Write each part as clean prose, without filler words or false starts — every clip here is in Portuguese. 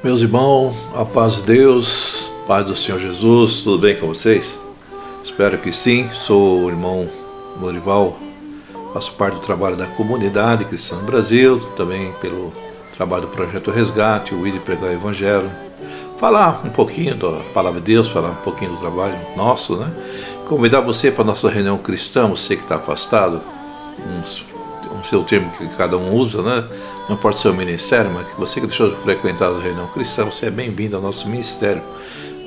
Meus irmãos, a paz de Deus, paz do Senhor Jesus, tudo bem com vocês? Espero que sim. Sou o irmão Lorival, faço parte do trabalho da Comunidade Cristã no Brasil, também pelo trabalho do Projeto Resgate, o ID Pregar o Evangelho, falar um pouquinho da Palavra de Deus, falar um pouquinho do trabalho nosso, né? Convidar você para a nossa reunião cristã, você que está afastado, um seu termo que cada um usa, né? Não importa o seu ministério, mas você que deixou de frequentar a reunião cristã, você é bem-vindo ao nosso ministério.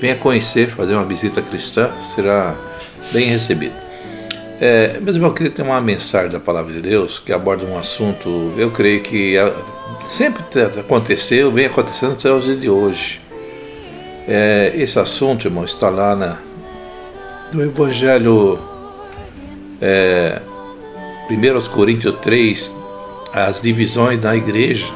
Venha conhecer, fazer uma visita cristã, será bem recebido. Meus irmãos, eu queria ter uma mensagem da Palavra de Deus que aborda um assunto, eu creio que sempre aconteceu, vem acontecendo até os dias de hoje. Esse assunto, irmão, está lá no Evangelho 1 Coríntios 3, as divisões da igreja.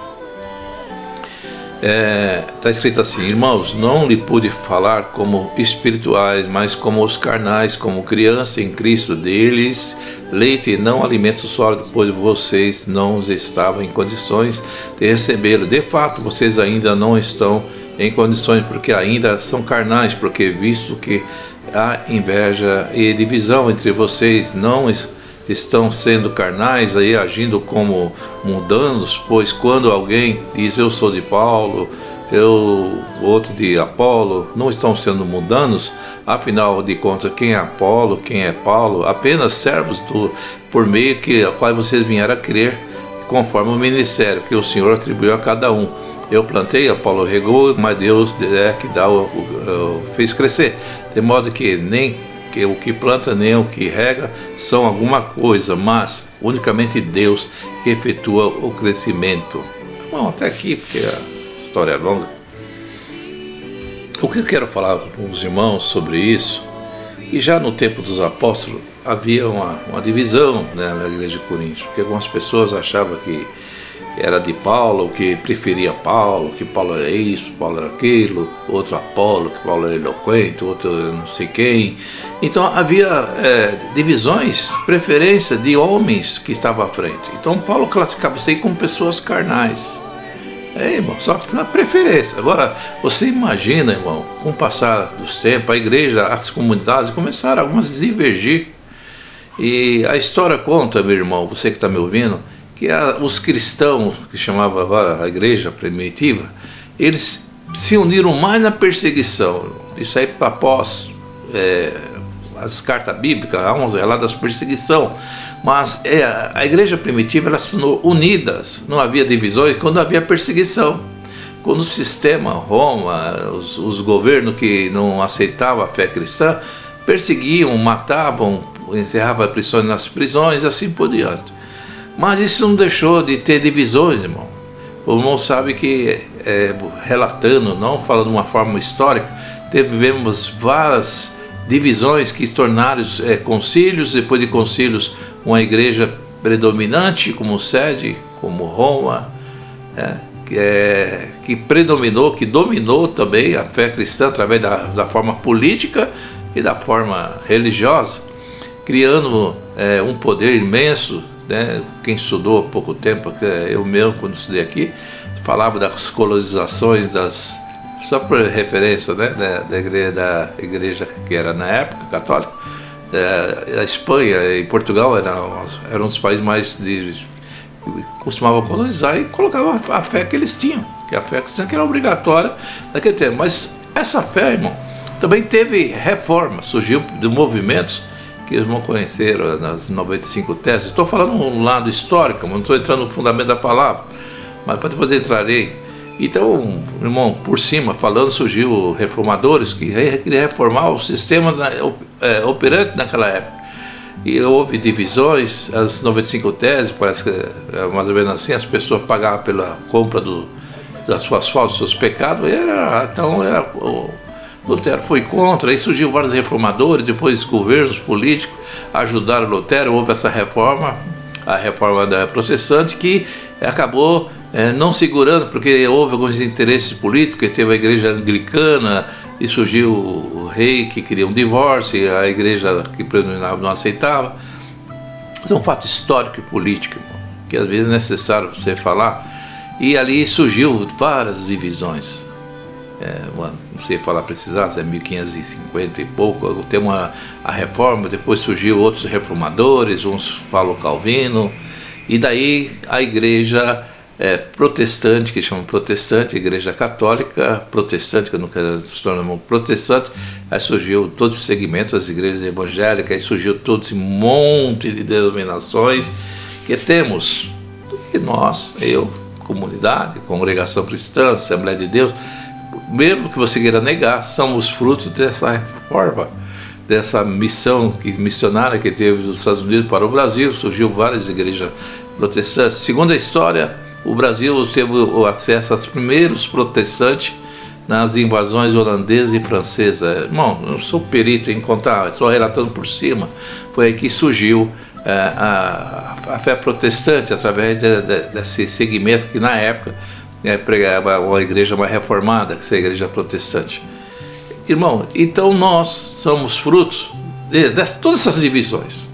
Está escrito assim: irmãos, não lhe pude falar como espirituais, mas como os carnais, como criança em Cristo. Deles leite e não alimento sólido, pois vocês não estavam em condições de recebê-lo. De fato, vocês ainda não estão em condições, porque ainda são carnais, porque visto que há inveja e divisão entre vocês, não estão sendo carnais, aí agindo como mundanos, pois quando alguém diz eu sou de Paulo, outro de Apolo, não estão sendo mundanos. Afinal de contas, quem é Apolo, quem é Paulo? Apenas servos por meio a qual vocês vieram a crer, conforme o ministério que o Senhor atribuiu a cada um. Eu plantei, Apolo regou, mas Deus é que fez crescer, de modo que nem que o que planta nem o que rega são alguma coisa, mas unicamente Deus que efetua o crescimento. Bom, até aqui, porque a história é longa. O que eu quero falar com os irmãos sobre isso, que já no tempo dos apóstolos havia uma divisão, né, na igreja de Corinto, porque algumas pessoas achavam que era de Paulo, que preferia Paulo, que Paulo era isso, Paulo era aquilo, outro Apolo, que Paulo era eloquente, outro não sei quem. Então havia divisões, preferência de homens que estavam à frente. Então Paulo classificava isso aí como pessoas carnais. Irmão, só na preferência. Agora, você imagina, irmão, com o passar dos tempos, a igreja, as comunidades começaram algumas a divergir. E a história conta, meu irmão, você que está me ouvindo, que os cristãos, que chamava agora a igreja primitiva, eles se uniram mais na perseguição. Isso aí após as cartas bíblicas, há uns relatos das perseguição. Mas a igreja primitiva, ela se uniu unidas, não havia divisões quando havia perseguição. Quando o sistema, Roma, os governos que não aceitavam a fé cristã, perseguiam, matavam, encerravam prisões nas prisões e assim por diante. Mas isso não deixou de ter divisões, irmão. O irmão sabe que, relatando, não falando de uma forma histórica, tivemos várias divisões que se tornaram concílios, depois de concílios, uma igreja predominante como sede, como Roma, que predominou, que dominou também a fé cristã através da forma política e da forma religiosa, criando um poder imenso. Quem estudou há pouco tempo, eu mesmo quando estudei aqui, falava das colonizações, só por referência, né, da igreja que era na época católica. A Espanha e Portugal eram os países mais costumavam colonizar e colocavam a fé que eles tinham, que a fé cristã que era obrigatória naquele tempo. Mas essa fé, irmão, também teve reforma, surgiu de movimentos que eles vão conhecer nas 95 teses. Estou falando um lado histórico, não estou entrando no fundamento da palavra, mas depois entrarei. Então, irmão, por cima, falando, surgiu reformadores que queriam reformar o sistema operante naquela época. E houve divisões, as 95 teses, parece que mais ou menos assim, as pessoas pagavam pela compra das suas faltas, dos seus pecados, Lutero foi contra, aí surgiu vários reformadores, depois governos políticos ajudaram Lutero, houve essa reforma, a reforma da protestante, que acabou não segurando, porque houve alguns interesses políticos, que teve a igreja anglicana, e surgiu o rei que queria um divórcio, e a igreja que predominava não aceitava. Isso é um fato histórico e político, que às vezes é necessário você falar, e ali surgiu várias divisões. não sei falar precisar, é 1550 e pouco, tem a reforma, depois surgiu outros reformadores, uns falam Calvino, e daí a igreja protestante, que chamam protestante, igreja católica protestante, que eu não quero se tornar protestante, aí surgiu todos os segmentos das igrejas evangélicas, aí surgiu todo esse monte de denominações que temos, e nós, eu, comunidade, congregação cristã, Assembleia de Deus, mesmo que você queira negar, somos frutos dessa reforma, dessa missão missionária que teve dos Estados Unidos para o Brasil. Surgiu várias igrejas protestantes. Segundo a história, o Brasil teve o acesso aos primeiros protestantes nas invasões holandesa e francesa. Irmão, eu não sou perito em contar, estou relatando por cima. Foi aí que surgiu a fé protestante, através desse segmento que na época pregava uma igreja mais reformada, que é a igreja protestante. Irmão, então nós somos frutos de todas essas divisões.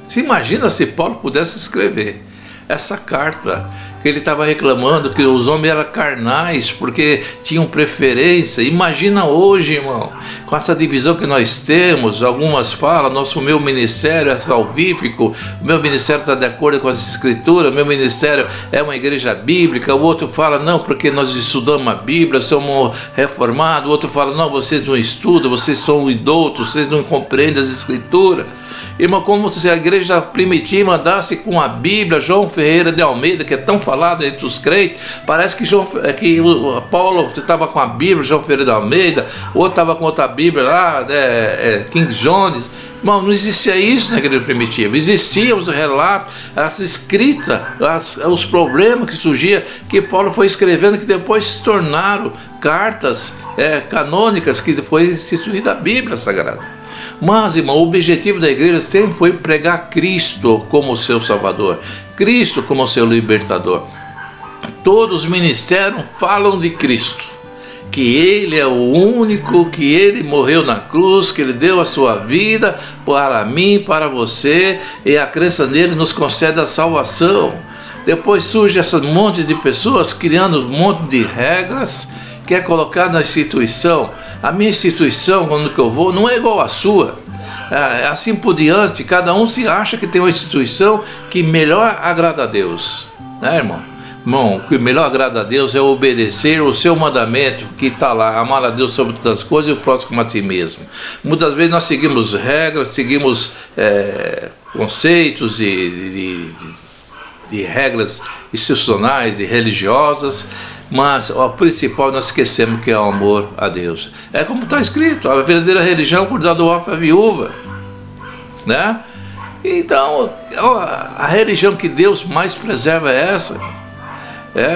Se imagina se Paulo pudesse escrever essa carta, que ele estava reclamando que os homens eram carnais porque tinham preferência. Imagina hoje, irmão, com essa divisão que nós temos. Algumas falam, meu ministério é salvífico, o meu ministério está de acordo com as escrituras, meu ministério é uma igreja bíblica. O outro fala, não, porque nós estudamos a Bíblia, somos reformados. O outro fala, não, vocês não estudam, vocês são idólatras, vocês não compreendem as escrituras. Irmão, como se a igreja primitiva andasse com a Bíblia. João Ferreira de Almeida, que é tão falado entre os crentes, parece que Paulo estava com a Bíblia, João Ferreira de Almeida, outro estava com outra Bíblia lá, King Jones. Irmão, não existia isso na igreja primitiva. Existiam os relatos, as escritas, os problemas que surgiam, que Paulo foi escrevendo, que depois se tornaram cartas canônicas, que foi instituída a Bíblia Sagrada. Mas, irmão, o objetivo da igreja sempre foi pregar Cristo como seu Salvador, Cristo como seu libertador. Todos os ministérios falam de Cristo, que Ele é o único, que Ele morreu na cruz, que Ele deu a sua vida para mim, para você, e a crença nele nos concede a salvação. Depois surge esse monte de pessoas criando um monte de regras, que é colocado na instituição. A minha instituição, quando eu vou, não é igual à sua. Assim por diante, cada um se acha que tem uma instituição que melhor agrada a Deus, né, irmão? Irmão, o que melhor agrada a Deus é obedecer o seu mandamento, que está lá, amar a Deus sobre todas as coisas e o próximo como a ti mesmo. Muitas vezes nós seguimos regras, seguimos conceitos de regras institucionais, de religiosas, mas o principal nós esquecemos, que é o amor a Deus. É como está escrito, a verdadeira religião é cuidar do órfão e a viúva, né? Então, a religião que Deus mais preserva é essa,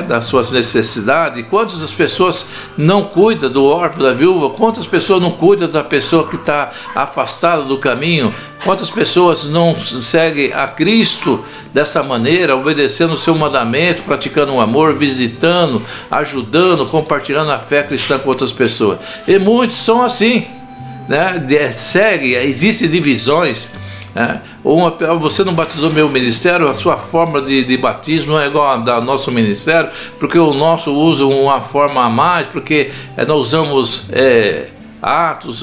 das suas necessidades. Quantas as pessoas não cuidam do órfão, da viúva? Quantas pessoas não cuidam da pessoa que está afastada do caminho? Quantas pessoas não seguem a Cristo dessa maneira, obedecendo o seu mandamento, praticando o amor, visitando, ajudando, compartilhando a fé cristã com outras pessoas? E muitos são assim, né? Existem divisões. Você não batizou meu ministério, a sua forma de batismo não é igual a do nosso ministério, porque o nosso usa uma forma a mais, porque nós usamos Atos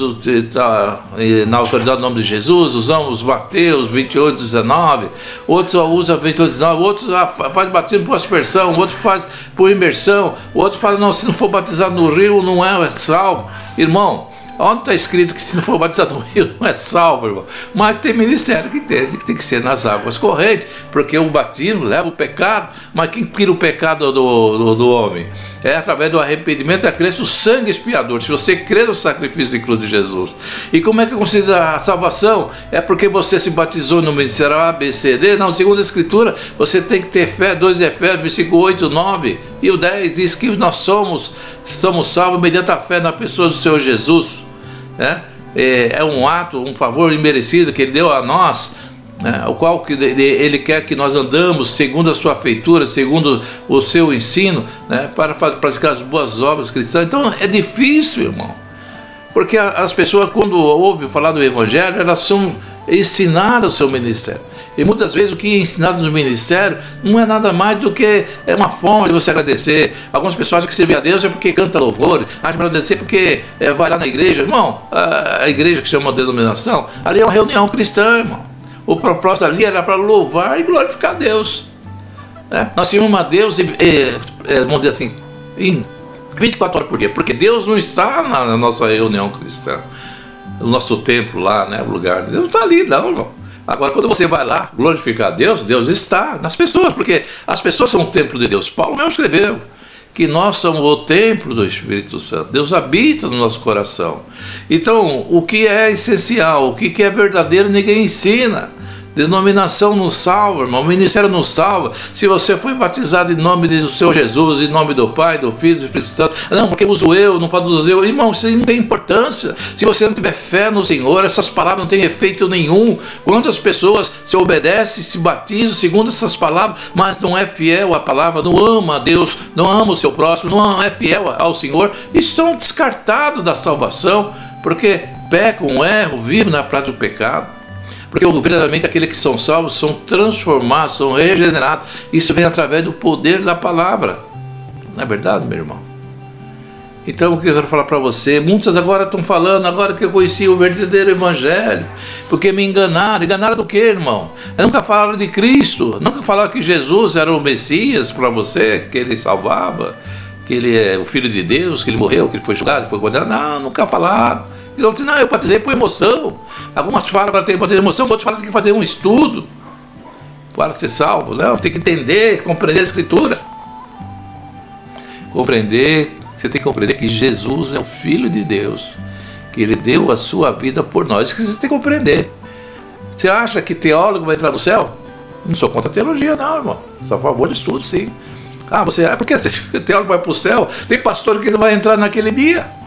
na autoridade do nome de Jesus, usamos Mateus 28:19, outros só usam 28:19, outros faz batismo por aspersão, outros faz por imersão, outros falam, não, se não for batizado no rio não é salvo. Irmão, onde está escrito que se não for batizado no rio não é salvo, irmão? Mas tem ministério que tem que ser nas águas correntes, porque o batismo leva o pecado. Mas quem tira o pecado do homem? É através do arrependimento e a crença no sangue expiador. Se você crê no sacrifício de cruz de Jesus. E como é que considera a salvação? É porque você se batizou no ministério A, B, C, D? Não, segundo a Escritura, você tem que ter fé. 2 Efésios, versículo 8, 9 e o 10 diz que nós somos salvos mediante a fé na pessoa do Senhor Jesus. É um ato, um favor imerecido que Ele deu a nós, o qual Ele quer que nós andamos segundo a sua feitura, segundo o seu ensino, para praticar as boas obras cristãs. Então é difícil, irmão, porque as pessoas, quando ouvem falar do Evangelho, elas são ensinadas o seu ministério. E muitas vezes o que é ensinado no ministério não é nada mais do que uma forma de você agradecer. Algumas pessoas acham que servir a Deus é porque canta louvor, acham que agradecer porque vai lá na igreja. Irmão, a igreja que chama denominação, ali é uma reunião cristã, irmão. O propósito ali era para louvar e glorificar a Deus. Nós tínhamos a Deus, vamos dizer assim, em 24 horas por dia, porque Deus não está na nossa reunião cristã, no nosso templo lá, né, o lugar. Deus não está ali, não, irmão. Agora, quando você vai lá glorificar a Deus, Deus está nas pessoas, porque as pessoas são o templo de Deus. Paulo mesmo escreveu que nós somos o templo do Espírito Santo. Deus habita no nosso coração. Então, o que é essencial, o que é verdadeiro, ninguém ensina. Denominação não salva, irmão. O ministério não salva. Se você foi batizado em nome do Senhor Jesus, em nome do Pai, do Filho e do Espírito Santo, não, porque uso eu, não pode usar eu. Irmão, isso não tem importância. Se você não tiver fé no Senhor, essas palavras não têm efeito nenhum. Quantas pessoas se obedecem, se batizam segundo essas palavras, mas não é fiel à palavra, não ama a Deus, não ama o seu próximo, não é fiel ao Senhor, estão descartados da salvação, porque pecam, erram, vivem na prática do pecado. Porque verdadeiramente aqueles que são salvos são transformados, são regenerados. Isso vem através do poder da palavra. Não é verdade, meu irmão? Então o que eu quero falar para você, muitos agora estão falando, agora que eu conheci o verdadeiro evangelho, porque me enganaram. Enganaram do que, irmão? Nunca falaram de Cristo, nunca falaram que Jesus era o Messias para você, que ele salvava, que ele é o Filho de Deus, que ele morreu, que ele foi julgado, que foi condenado. Não, nunca falaram. Eu disse, não, eu batizei por emoção. Algumas falam para ter emoção, outros falam que tem que fazer um estudo para ser salvo. Não, tem que entender, compreender a Escritura. Compreender, você tem que compreender que Jesus é o Filho de Deus, que Ele deu a sua vida por nós. Isso que você tem que compreender. Você acha que teólogo vai entrar no céu? Não sou contra a teologia, não, irmão. Sou a favor de estudo, sim. Porque se o teólogo vai para o céu, tem pastor que não vai entrar naquele dia.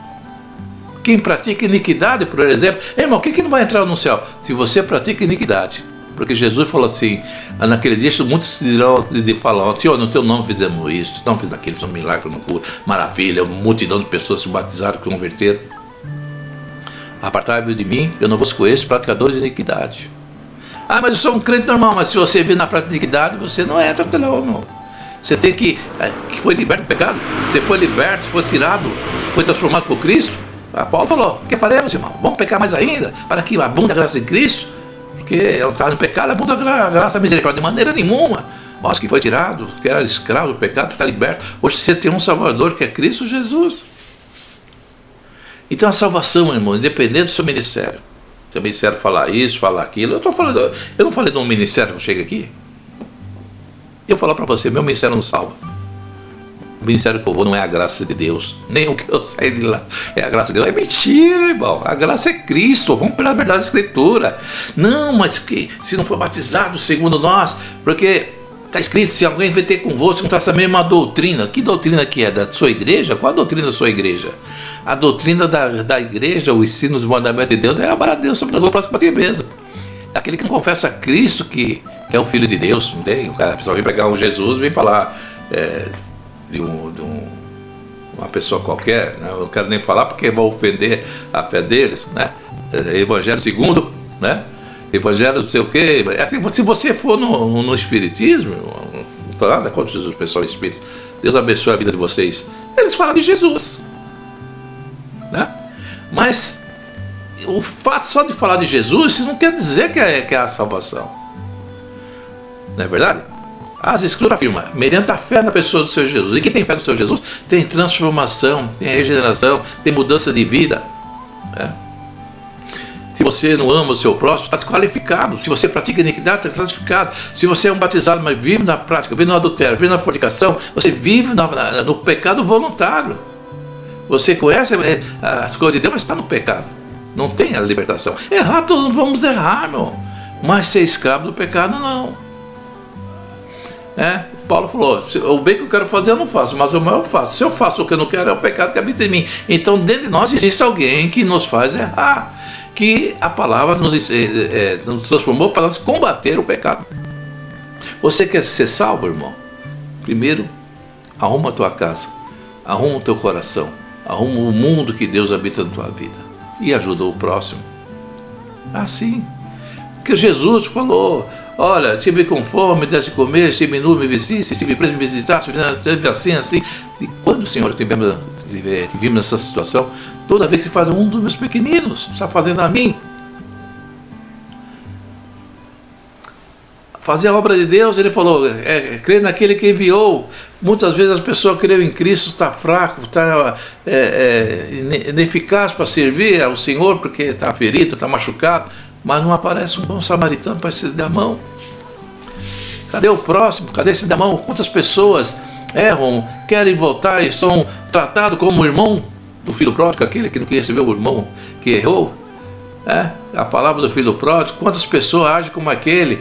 Quem pratica iniquidade, por exemplo, irmão, quem que não vai entrar no céu? Se você pratica iniquidade. Porque Jesus falou assim, naquele dia muitos dirão, Senhor, no teu nome fizemos isso, não fizemos aquilo, fizemos milagre, fizemos cura, maravilha, uma multidão de pessoas se batizaram, converteram. Apartai-vos de mim, eu não vos conheço, praticadores de iniquidade. Mas eu sou um crente normal, mas se você vir na prática de iniquidade, você não entra, não, irmão. Você tem que foi liberto do pecado, você foi liberto, foi tirado, foi transformado por Cristo. Paulo falou, o que faremos, irmão? Vamos pecar mais ainda, para que abunde a graça em Cristo? Porque eu estava no pecado, abunda a graça e a misericórdia. De maneira nenhuma. Nós que foi tirado, que era escravo do pecado, está liberto. Hoje você tem um Salvador que é Cristo Jesus. Então a salvação, irmão, independente do seu ministério. Se o ministério falar isso, falar aquilo, eu não falei de um ministério que chega aqui. Eu vou falar para você, meu ministério não salva. O ministério que eu vou não é a graça de Deus, nem o que eu saí de lá é a graça de Deus. É mentira, irmão. A graça é Cristo. Vamos pela verdade da Escritura. Não, mas que se não for batizado segundo nós, porque está escrito, se alguém vem ter convosco contra essa mesma doutrina. Que doutrina que é? Da sua igreja? Qual a doutrina da sua igreja? A doutrina da igreja, o ensino dos mandamentos de Deus é amar a Deus sobre o próximo para ti mesmo. Aquele que não confessa a Cristo que é o Filho de Deus, não tem? O pessoal vem pregar um Jesus, vem falar de uma pessoa qualquer, né? Eu não quero nem falar porque vai ofender a fé deles, né? Evangelho segundo, né? Evangelho não sei o quê. Se você for no Espiritismo, não estou nada contra Jesus, pessoal espírito, Deus abençoe a vida de vocês. Eles falam de Jesus, né? Mas o fato só de falar de Jesus, isso não quer dizer que é a salvação. Não é verdade? As Escrituras afirmam, mediante a fé na pessoa do Senhor Jesus. E quem tem fé no Senhor Jesus tem transformação, tem regeneração, tem mudança de vida, né? Se você não ama o seu próximo, está desqualificado. Se você pratica iniquidade, está classificado. Se você é um batizado, mas vive na prática, vive no adultério, vive na fornicação, você vive no pecado voluntário. Você conhece as coisas de Deus, mas está no pecado. Não tem a libertação. Errar, todos vamos errar, meu. Mas ser escravo do pecado, não. Paulo falou, o bem que eu quero fazer eu não faço, mas o mal eu faço. Se eu faço o que eu não quero, é o pecado que habita em mim. Então dentro de nós existe alguém que nos faz errar, que a palavra nos transformou para nós combater o pecado. Você quer ser salvo, irmão? Primeiro, arruma a tua casa, arruma o teu coração, arruma o mundo que Deus habita na tua vida e ajuda o próximo. Assim, porque Jesus falou, Olha, estive com fome, desse comer, estive nu, me vestisse, estive preso, me visitasse, estive assim. E quando, Senhor, te vimos nessa situação, toda vez que faz um dos meus pequeninos, está fazendo a mim. Fazer a obra de Deus, ele falou, crer naquele que enviou. Muitas vezes as pessoas creem em Cristo, está fraco, está ineficaz para servir ao Senhor, porque está ferido, está machucado, mas não aparece um bom samaritano para estender a mão. Cadê o próximo? Cadê esse da mão? Quantas pessoas erram, querem voltar e são tratados como o irmão do filho pródigo, aquele que não queria receber o irmão que errou? A palavra do filho pródigo, quantas pessoas agem como aquele?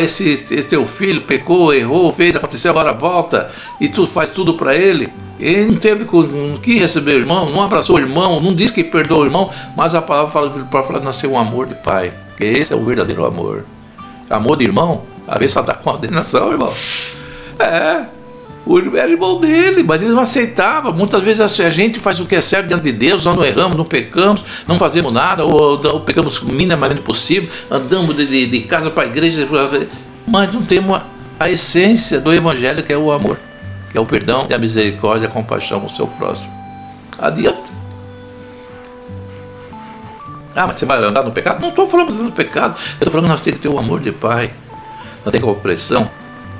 Esse teu filho pecou, errou, fez, aconteceu, agora volta e tu faz tudo para ele. Ele não quis receber o irmão, não abraçou o irmão, não disse que perdoou o irmão, mas a palavra fala do filho pródigo, nós temos um amor de pai, que esse é o verdadeiro amor. Amor de irmão, às vezes só dá condenação, irmão. Era irmão dele, mas ele não aceitava. Muitas vezes a gente faz o que é certo diante de Deus, nós não erramos, não pecamos, não fazemos nada, ou pecamos o minimamente possível, andamos de casa para a igreja, mas não temos a essência do Evangelho, que é o amor, que é o perdão, a misericórdia, a compaixão com o seu próximo. Adianta. Mas você vai andar no pecado? Não estou falando do pecado, eu estou falando que nós temos que ter o amor de pai, nós temos compreensão.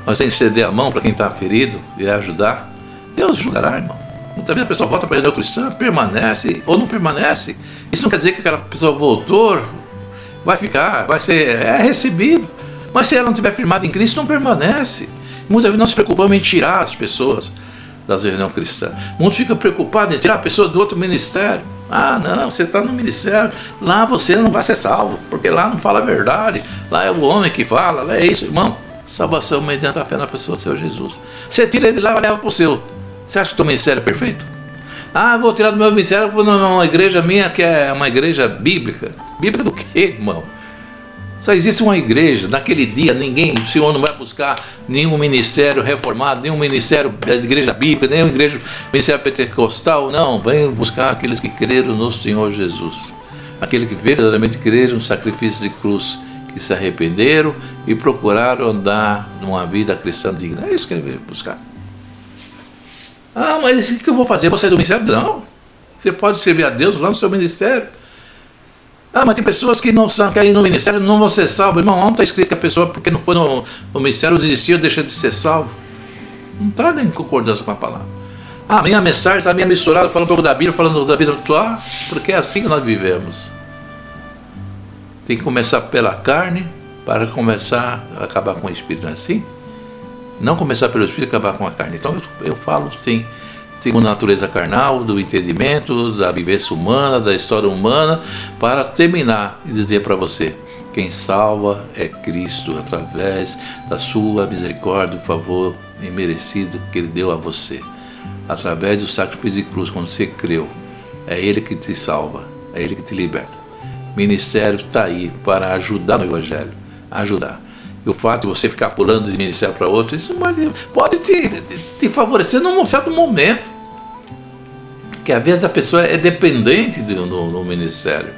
Nós temos que ceder a mão para quem está ferido e ajudar. Deus ajudará, irmão. Muitas vezes a pessoa volta para a religião cristã, permanece ou não permanece. Isso não quer dizer que aquela pessoa voltou, vai ficar, vai ser recebido. Mas se ela não estiver firmada em Cristo, não permanece. Muitas vezes nós nos preocupamos em tirar as pessoas das religiões cristãs. Muitos ficam preocupados em tirar a pessoa do outro ministério. Não, você está no ministério, lá você não vai ser salvo, porque lá não fala a verdade, lá é o homem que fala, lá é isso, irmão. Salvação mediante a fé na pessoa do Senhor Jesus. Você tira ele lá e leva para o seu. Você acha que o teu ministério é perfeito? Vou tirar do meu ministério, vou numa igreja minha que é uma igreja bíblica. Bíblica do quê, irmão? Só existe uma igreja. Naquele dia o Senhor não vai buscar nenhum ministério reformado, nenhum ministério da igreja bíblica, nenhum ministério pentecostal. Não, vem buscar aqueles que creram no Senhor Jesus. Aqueles que verdadeiramente creram no sacrifício de cruz, que se arrependeram e procuraram andar numa vida cristã digna. É isso que ele veio buscar. Mas o que eu vou fazer? Vou sair do ministério? Não. Você pode servir a Deus lá no seu ministério. Mas tem pessoas que não querem ir no ministério, não vão ser salvos. Irmão, não está escrito que a pessoa, porque não foi no ministério, desistiu, deixou de ser salvo. Não está em concordância com a palavra. Minha mensagem está meio misturada, falando um pouco da Bíblia, falando da vida atual, porque é assim que nós vivemos. Tem que começar pela carne para começar a acabar com o espírito, não é assim? Não começar pelo espírito e acabar com a carne. Então eu falo sim, segundo a natureza carnal, do entendimento, da vivência humana, da história humana, para terminar e dizer para você, quem salva é Cristo, através da sua misericórdia, do favor imerecido que Ele deu a você. Através do sacrifício de cruz, quando você creu, é Ele que te salva, é Ele que te liberta. Ministério está aí para ajudar no Evangelho, ajudar. E o fato de você ficar pulando de ministério para outro, isso pode te favorecer num certo momento. Porque às vezes a pessoa é dependente do ministério.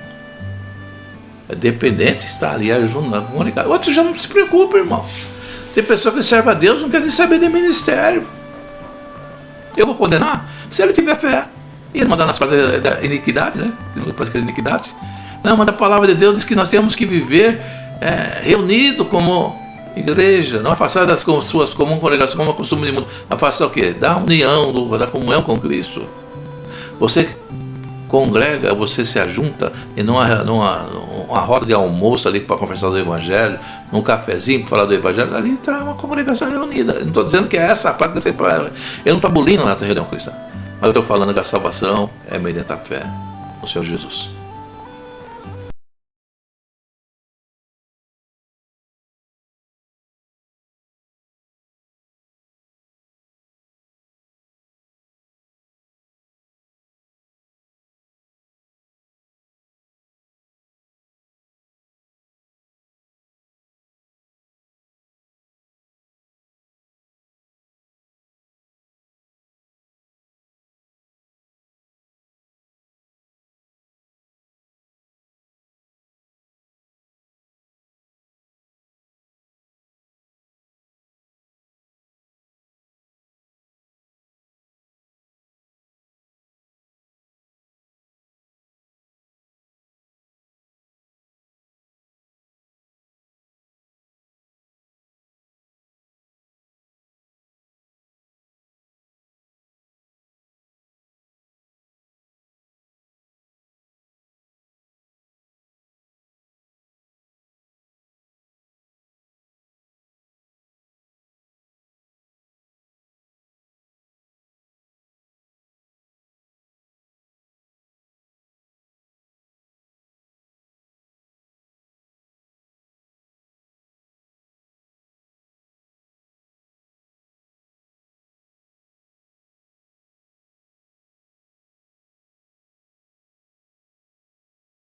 É dependente, está ali ajudando. Outros já não se preocupam, irmão. Tem pessoa que serve a Deus, não quer nem saber de ministério. Eu vou condenar? Se ele tiver fé. E ele mandar nas práticas da iniquidade, né? Práticas de iniquidade. Não, mas a palavra de Deus diz que nós temos que viver reunido como igreja, não afastar das suas comuns congregações, como é costume do mundo. Afastar o quê? Da união, da comunhão com Cristo. Você congrega, você se ajunta em uma roda de almoço ali para conversar do Evangelho, num cafezinho para falar do Evangelho, ali está uma congregação reunida. Eu não estou dizendo que é essa a prática que eu não estou abolindo nessa reunião cristã, mas eu estou falando que a salvação é mediante a fé no Senhor Jesus.